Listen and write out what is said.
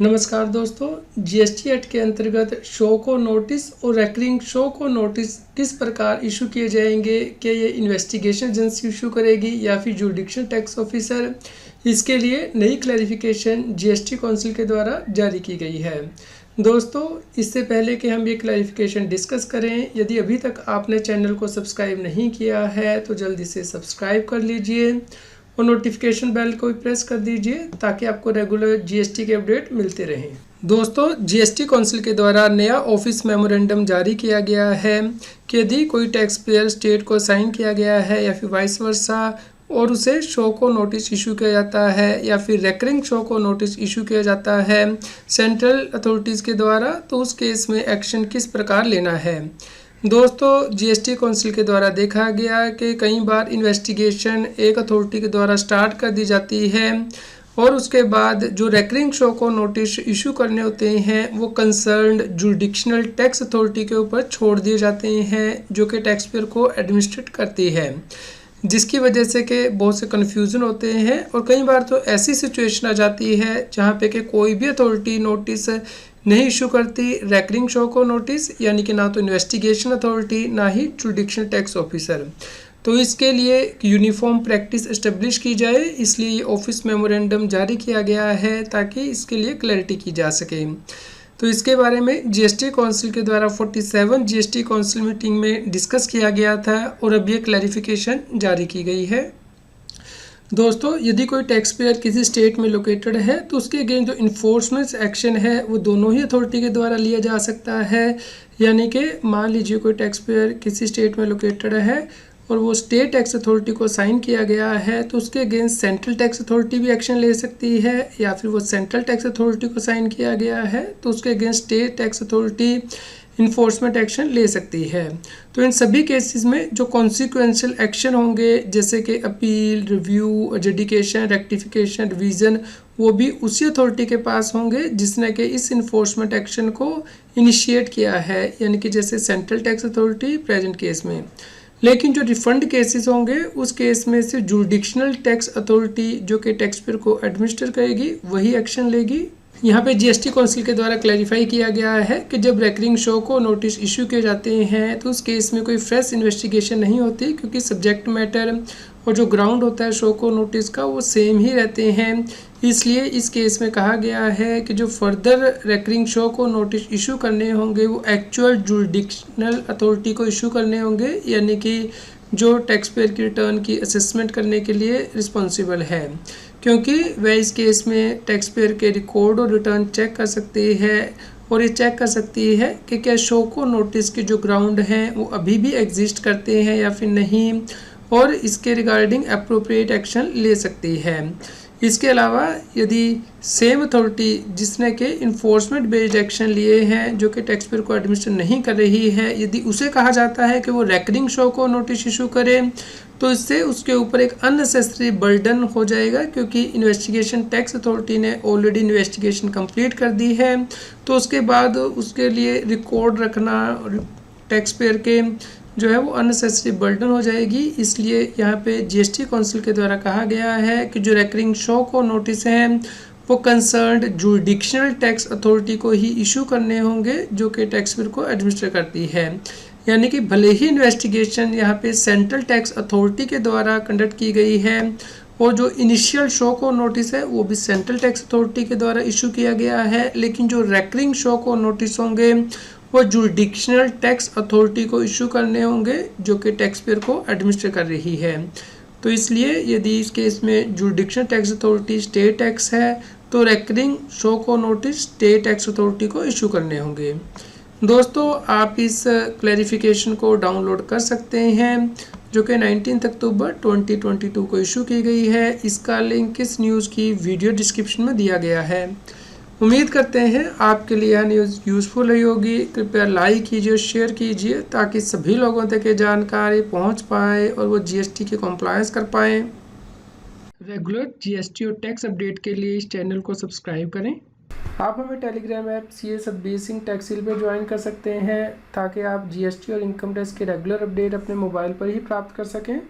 नमस्कार दोस्तों, GST act के अंतर्गत शो को नोटिस और रेकरिंग शो को नोटिस किस प्रकार इशू किए जाएंगे? क्या ये इन्वेस्टिगेशन एजेंसी इशू करेगी या फिर जुडिक्शल टैक्स ऑफिसर? इसके लिए नई क्लैरिफिकेशन जीएसटी काउंसिल के द्वारा जारी की गई है। दोस्तों, इससे पहले कि हम ये क्लैरिफिकेशन डिस्कस करें, यदि अभी तक आपने चैनल को सब्सक्राइब नहीं किया है तो जल्दी से सब्सक्राइब कर लीजिए और नोटिफिकेशन बेल को भी प्रेस कर दीजिए ताकि आपको रेगुलर जीएसटी के अपडेट मिलते रहें। दोस्तों, जीएसटी काउंसिल के द्वारा नया ऑफिस मेमोरेंडम जारी किया गया है कि यदि कोई टैक्स पेयर स्टेट को साइन किया गया है या फिर वाइस वर्सा और उसे शो को नोटिस इशू किया जाता है या फिर रेकरिंग शो को नोटिस इशू किया जाता है सेंट्रल अथॉरिटीज़ के द्वारा, तो उस केस में एक्शन किस प्रकार लेना है। दोस्तों, जीएसटी काउंसिल के द्वारा देखा गया कि कई बार इन्वेस्टिगेशन एक अथॉरिटी के द्वारा स्टार्ट कर दी जाती है और उसके बाद जो रेकरिंग शो को नोटिस इशू करने होते हैं वो कंसर्न्ड जुडिक्शनल टैक्स अथॉरिटी के ऊपर छोड़ दिए जाते हैं, जो कि टैक्स पेयर को एडमिनिस्ट्रेट करती है, जिसकी वजह से कि बहुत से कन्फ्यूज़न होते हैं और कई बार तो ऐसी सिचुएशन आ जाती है जहाँ पे कि कोई भी अथॉरिटी नोटिस नहीं इशू करती रेकरिंग शो को नोटिस, यानी कि ना तो इन्वेस्टिगेशन अथॉरिटी ना ही जुडिक्शल टैक्स ऑफिसर। तो इसके लिए यूनिफॉर्म प्रैक्टिस इस्टेब्लिश की जाए, इसलिए ये ऑफिस मेमोरेंडम जारी किया गया है ताकि इसके लिए क्लैरिटी की जा सके। तो इसके बारे में जीएसटी काउंसिल के द्वारा 47 जीएसटी काउंसिल मीटिंग में डिस्कस किया गया था और अब ये क्लैरिफिकेशन जारी की गई है। दोस्तों, यदि कोई टैक्स पेयर किसी स्टेट में लोकेटेड है तो उसके अगेंस्ट जो इन्फोर्समेंट एक्शन है वो दोनों ही अथॉरिटी के द्वारा लिया जा सकता है। यानी कि मान लीजिए कोई टैक्स पेयर किसी स्टेट में लोकेटेड है और वो स्टेट टैक्स अथॉरिटी को साइन किया गया है तो उसके अगेंस्ट सेंट्रल टैक्स अथॉरिटी भी एक्शन ले सकती है, या फिर वो सेंट्रल टैक्स अथॉरिटी को साइन किया गया है तो उसके against state tax authority enforcement action ले सकती है। तो इन सभी केसेस में जो कॉन्सिक्वेंशियल एक्शन होंगे, जैसे कि appeal, review, adjudication, rectification, revision, वो भी उसी अथॉरिटी के पास होंगे जिसने कि इस इन्फोर्समेंट एक्शन को इनिशिएट किया है, यानी कि जैसे central tax authority present case में। लेकिन जो रिफंड केसेस होंगे उस केस में से जुडिक्शनल टैक्स अथॉरिटी जो कि टैक्स पेयर को एडमिनिस्टर करेगी वही एक्शन लेगी। यहाँ पे जीएसटी काउंसिल के द्वारा क्लैरिफाई किया गया है कि जब रेकरिंग शो को नोटिस इशू किए जाते हैं तो उस केस में कोई फ्रेश इन्वेस्टिगेशन नहीं होती, क्योंकि सब्जेक्ट मैटर और जो ग्राउंड होता है शो को नोटिस का वो सेम ही रहते हैं। इसलिए इस केस में कहा गया है कि जो फर्दर रेकरिंग शो को नोटिस इशू करने होंगे वो एक्चुअल जुडिक्शनल अथॉरिटी को इशू करने होंगे, यानी कि जो टैक्स पेयर की रिटर्न की असेसमेंट करने के लिए रिस्पॉन्सिबल है, क्योंकि वह इस केस में टैक्स पेयर के रिकॉर्ड और रिटर्न चेक कर सकती है और ये चेक कर सकती है कि क्या शो को नोटिस के जो ग्राउंड हैं वो अभी भी एग्जिस्ट करते हैं या फिर नहीं, और इसके रिगार्डिंग अप्रोप्रिएट एक्शन ले सकती है। इसके अलावा यदि सेम अथॉरिटी जिसने के इन्फोर्समेंट बेस्ड एक्शन लिए हैं जो कि टैक्स पेयर को एडमिनिस्टर नहीं कर रही है, यदि उसे कहा जाता है कि वो रेकरिंग शो को नोटिस इशू करे तो इससे उसके ऊपर एक अननेसेसरी बर्डन हो जाएगा, क्योंकि इन्वेस्टिगेशन टैक्स अथॉरिटी ने ऑलरेडी इन्वेस्टिगेशन कंप्लीट कर दी है। तो उसके बाद उसके लिए रिकॉर्ड रखना टैक्स पेयर के जो है वो अननेसेसरी बर्डन हो जाएगी। इसलिए यहाँ पे जीएसटी काउंसिल के द्वारा कहा गया है कि जो रेकरिंग शो को नोटिस हैं वो कंसर्न्ड जुडिक्शनल टैक्स अथॉरिटी को ही इशू करने होंगे जो कि टैक्स पेयर को एडमिनिस्टर करती है। यानी कि भले ही इन्वेस्टिगेशन यहाँ पे सेंट्रल टैक्स अथॉरिटी के द्वारा कंडक्ट की गई है और जो इनिशियल शो को नोटिस है वो भी सेंट्रल टैक्स अथॉरिटी के द्वारा इशू किया गया है, लेकिन जो रेकरिंग शो को नोटिस होंगे वो जुडिक्शनल टैक्स अथॉरिटी को इशू करने होंगे जो कि टैक्स पेयर को एडमिनिस्टर कर रही है। तो इसलिए यदि इस केस में जुडिक्शनल टैक्स अथॉरिटी स्टेट टैक्स है तो रेकरिंग शो को नोटिस स्टेट टैक्स अथॉरिटी को इशू करने होंगे। दोस्तों, आप इस क्लैरिफिकेशन को डाउनलोड कर सकते हैं जो कि 19 अक्टूबर 2022 को इशू की गई है। इसका लिंक इस न्यूज़ की वीडियो डिस्क्रिप्शन में दिया गया है। उम्मीद करते हैं आपके लिए यह न्यूज़ यूज़फुल रही होगी। कृपया लाइक कीजिए और शेयर कीजिए ताकि सभी लोगों तक ये जानकारी पहुंच पाए और वो जीएसटी की कंप्लायंस कर पाएँ। रेगुलर जीएसटी और टैक्स अपडेट के लिए इस चैनल को सब्सक्राइब करें। आप हमें Telegram app CA Satbir Singh टैक्सिल पर ज्वाइन कर सकते हैं ताकि आप जीएसटी और इनकम टैक्स के रेगुलर अपडेट अपने मोबाइल पर ही प्राप्त कर सकें।